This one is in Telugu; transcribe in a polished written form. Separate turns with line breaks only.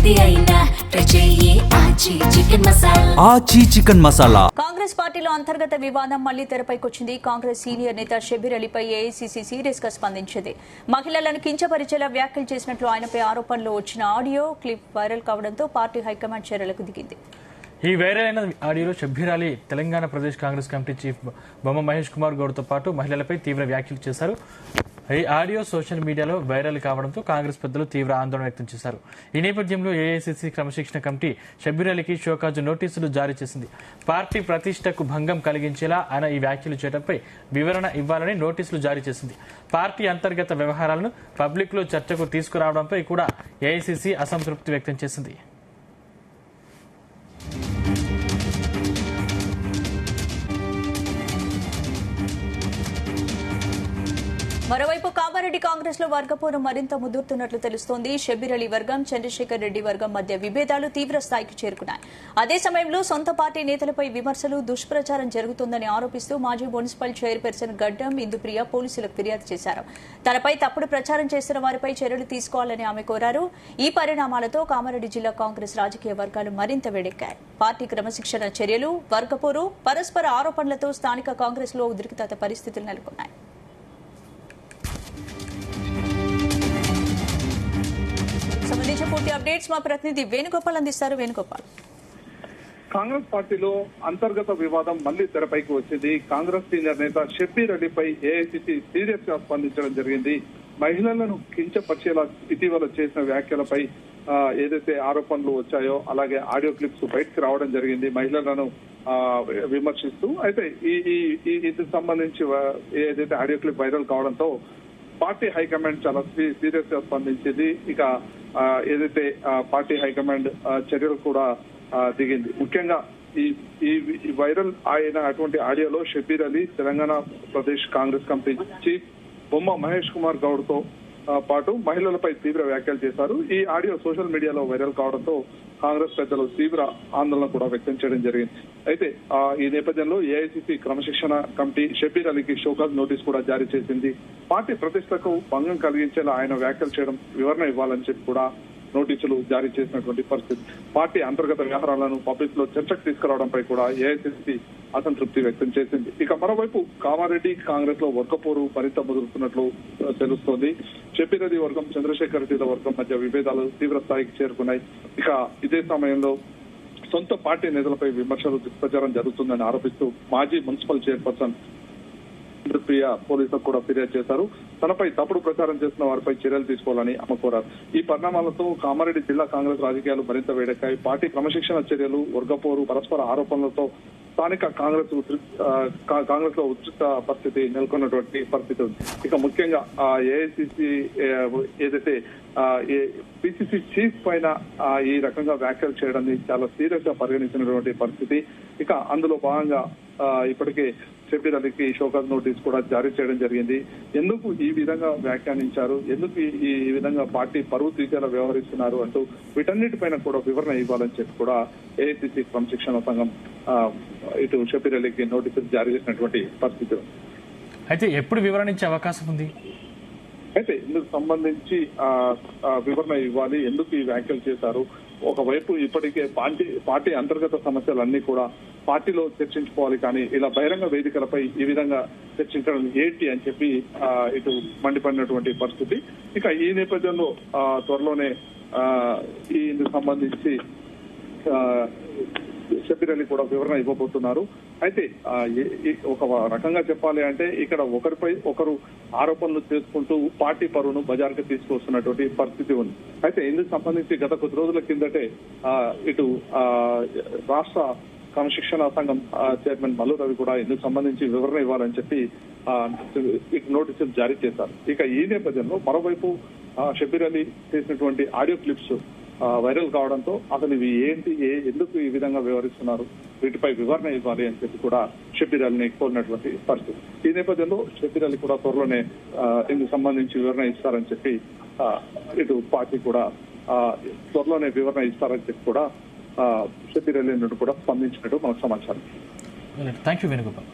ఆచి చికెన్ మసాలా.
కాంగ్రెస్ పార్టీలో అంతర్గత వివాదం మళ్లీ తెరపైకొచ్చింది. కాంగ్రెస్ సీనియర్ నేత షబ్బీర్ అలీపై ఏఐసీసీ సీరియస్ గా స్పందించింది. మహిళలను కించపరిచేలా వ్యాఖ్యలు చేసినట్లు ఆయనపై ఆరోపణలు వచ్చిన ఆడియో క్లిప్ వైరల్ కావడంతో పార్టీ హైకమాండ్ చర్యలకు దిగింది.
ఈ వైరల్ అయిన ఆడియోలో షబ్బీర్ అలీ తెలంగాణ ప్రదేశ్ కాంగ్రెస్ కమిటీ చీఫ్ బొమ్మ మహేష్ కుమార్ గౌడ్తో పాటు మహిళలపై తీవ్ర వ్యాఖ్యలు చేశారు. ఈ ఆడియో సోషల్ మీడియాలో వైరల్ కావడంతో కాంగ్రెస్ పెద్దలు తీవ్ర ఆందోళన వ్యక్తం చేశారు. ఈ నేపథ్యంలో ఏఐసీసీ క్రమశిక్షణ కమిటీ షబ్బీర్ అలీకి షోకాజు నోటీసులు జారీ చేసింది. పార్టీ ప్రతిష్టకు భంగం కలిగించేలా ఆయన ఈ వ్యాఖ్యలు చేయడంపై వివరణ ఇవ్వాలని నోటీసులు జారీ చేసింది. పార్టీ అంతర్గత వ్యవహారాలను పబ్లిక్ లో చర్చకు తీసుకురావడంపై కూడా ఏఐసీసీ అసంతృప్తి వ్యక్తం చేసింది.
మరోవైపు కామారెడ్డి కాంగ్రెస్ లో వర్గపోరు మరింత ముదురుతున్నట్లు తెలుస్తోంది. షబ్బీర్ అలీ వర్గం, చంద్రశేఖర్ రెడ్డి వర్గం మధ్య విభేదాలు తీవ్ర స్థాయికి చేరుకున్నాయి. అదే సమయంలో సొంత పార్టీ నేతలపై విమర్శలు, దుష్ప్రచారం జరుగుతోందని ఆరోపిస్తూ మాజీ మున్సిపల్ చైర్పర్సన్ గడ్డం ఇందుప్రియ పోలీసులకు ఫిర్యాదు చేశారు. తనపై తప్పుడు ప్రచారం చేస్తున్న వారిపై చర్యలు తీసుకోవాలని ఆమె కోరారు. ఈ పరిణామాలతో కామారెడ్డి జిల్లా కాంగ్రెస్ రాజకీయ వర్గాలు మరింత వేడెక్కాయి. పార్టీ క్రమశిక్షణ చర్యలు, వర్గపోరు, పరస్పర ఆరోపణలతో స్థానిక కాంగ్రెస్ లో ఉద్రిక్తత పరిస్థితులు నెలకొన్నాయి. సంబంధించిన పూర్తి అప్డేట్స్ మా ప్రతినిధి వేణుగోపాల్ అందిస్తారు. వేణుగోపాల్,
కాంగ్రెస్ పార్టీలో అంతర్గత వివాదం మళ్లీ తెరపైకి వచ్చింది. కాంగ్రెస్ సీనియర్ నేత షబ్బీర్ అలీపై ఏఐసీసీ సీరియస్ గా స్పందించడం జరిగింది. మహిళలను కించపరిచేలా ఇటీవల చేసిన వ్యాఖ్యలపై ఏదైతే ఆరోపణలు వచ్చాయో అలాగే ఆడియో క్లిప్స్ బయటకు రావడం జరిగింది మహిళలను విమర్శిస్తూ. అయితే ఇందుకు సంబంధించి ఏదైతే ఆడియో క్లిప్ వైరల్ కావడంతో పార్టీ హైకమాండ్ చాలా సీరియస్ గా స్పందించింది. ఇక ఏదైతే పార్టీ హైకమాండ్ చర్యలు కూడా దిగింది. ముఖ్యంగా ఈ వైరల్ అయిన అటువంటి ఆడియోలో షబ్బీర్ అలీ తెలంగాణ ప్రదేశ్ కాంగ్రెస్ కమిటీ చీఫ్ బొమ్మ మహేష్ కుమార్ గౌడ్ తో పాటు మహిళలపై తీవ్ర వ్యాఖ్యలు చేశారు. ఈ ఆడియో సోషల్ మీడియాలో వైరల్ కావడంతో కాంగ్రెస్ పెద్దలు తీవ్ర ఆందోళన కూడా వ్యక్తం చేయడం జరిగింది. అయితే ఈ నేపథ్యంలో ఏఐసీసీ క్రమశిక్షణ కమిటీ షబ్బీర్ అలీకి షోకాజ్ నోటీస్ కూడా జారీ చేసింది. పార్టీ ప్రతిష్టకు భంగం కలిగించేలా ఆయన వ్యాఖ్యలు చేయడం వివరణ ఇవ్వాలని చెప్పి కూడా నోటీసులు జారీ చేసినటువంటి పరిస్థితి. పార్టీ అంతర్గత వ్యవహారాలను పబ్లిక్ లో చర్చకు తీసుకురావడంపై కూడా ఏఐసీసీ అసంతృప్తి వ్యక్తం చేసింది. ఇక మరోవైపు కామారెడ్డి కాంగ్రెస్ లో వర్గపోరు మరింత ముదురుతున్నట్లు తెలుస్తోంది. షబ్బీర్ అలీ వర్గం, చంద్రశేఖర్ రెడ్డిల వర్గం మధ్య విభేదాలు తీవ్ర స్థాయికి చేరుకున్నాయి. ఇక ఇదే సమయంలో సొంత పార్టీ నేతలపై విమర్శలు, దుష్ప్రచారం జరుగుతుందని ఆరోపిస్తూ మాజీ మున్సిపల్ చైర్పర్సన్ ఇందుప్రియ పోలీసులకు కూడా ఫిర్యాదు చేశారు. తనపై తప్పుడు ప్రచారం చేస్తున్న వారిపై చర్యలు తీసుకోవాలని ఆమె కోరారు. ఈ పరిణామాలతో కామారెడ్డి జిల్లా కాంగ్రెస్ రాజకీయాలు మరింత వేడెక్కాయి. పార్టీ క్రమశిక్షణ చర్యలు, వర్గపోరు, పరస్పర ఆరోపణలతో స్థానిక కాంగ్రెస్ లో ఉద్రిక్త పరిస్థితి నెలకొన్నటువంటి పరిస్థితి ఉంది. ఇక ముఖ్యంగా ఏఐసీసీ ఏదైతే పిసిసి చీఫ్ పైన ఈ రకంగా వ్యాఖ్యలు చేయడాన్ని చాలా సీరియస్ గా పరిగణించినటువంటి పరిస్థితి. ఇక అందులో భాగంగా ఇప్పటికే షబ్బీర్ అలీకి షోకాజ్ నోటీస్ కూడా జారీ చేయడం జరిగింది. ఎందుకు ఈ విధంగా వ్యాఖ్యానించారు, ఎందుకు ఈ విధంగా పార్టీ పరువు తీసేలా వ్యవహరిస్తున్నారు అంటూ వీటన్నిటిపైన కూడా వివరణ ఇవ్వాలని చెప్పి కూడా ఏఐసీసీ క్రమశిక్షణ సంఘం ఇటు షబ్బీర్ అలీకి నోటీసులు జారీ చేసినటువంటి పరిస్థితి.
అయితే ఎప్పుడు వివరణ ఇచ్చే అవకాశం ఉంది?
అయితే ఇందుకు సంబంధించి వివరణ ఇవ్వాలి, ఎందుకు ఈ వ్యాఖ్యలు చేశారు. ఒకవైపు ఇప్పటికే పార్టీ అంతర్గత సమస్యలన్నీ కూడా పార్టీలో చర్చించుకోవాలి, కానీ ఇలా బహిరంగ వేదికలపై ఈ విధంగా చర్చించడం ఏంటి అని చెప్పి ఇటు మండిపడినటువంటి పరిస్థితి. ఇక ఈ నేపథ్యంలో త్వరలోనే ఇందుకు సంబంధించి షబ్బీర్ అలీ కూడా వివరణ ఇవ్వబోతున్నారు. అయితే ఒక రకంగా చెప్పాలి అంటే ఇక్కడ ఒకరిపై ఒకరు ఆరోపణలు చేసుకుంటూ పార్టీ పరువును బజార్కి తీసుకొస్తున్నటువంటి పరిస్థితి ఉంది. అయితే ఇందుకు సంబంధించి గత కొద్ది రోజుల కిందటే ఇటు రాష్ట్ర క్రమశిక్షణ సంఘం చైర్మన్ మల్లు రవి కూడా ఇందుకు సంబంధించి వివరణ ఇవ్వాలని చెప్పి నోటీసులు జారీ చేశారు. ఇక ఈ నేపథ్యంలో మరోవైపు షబ్బీర్ అలీ చేసినటువంటి ఆడియో క్లిప్స్ వైరల్ కావడంతో అసలు ఇవి ఏంటి, ఎందుకు ఈ విధంగా వ్యవహరిస్తున్నారు, వీటిపై వివరణ ఇవ్వాలి అని చెప్పి కూడా షబ్బీర్ అలీని కోరినటువంటి పరిస్థితి. ఈ నేపథ్యంలో షబ్బీర్ అలీ కూడా త్వరలోనే ఇందుకు సంబంధించి వివరణ ఇస్తారని చెప్పి ఇటు పార్టీ కూడా త్వరలోనే వివరణ ఇస్తారని చెప్పి కూడా షబ్బీర్ అలీ నుండి కూడా స్పందించినట్టు మనకు సమాచారం.
Thank you Venugopal.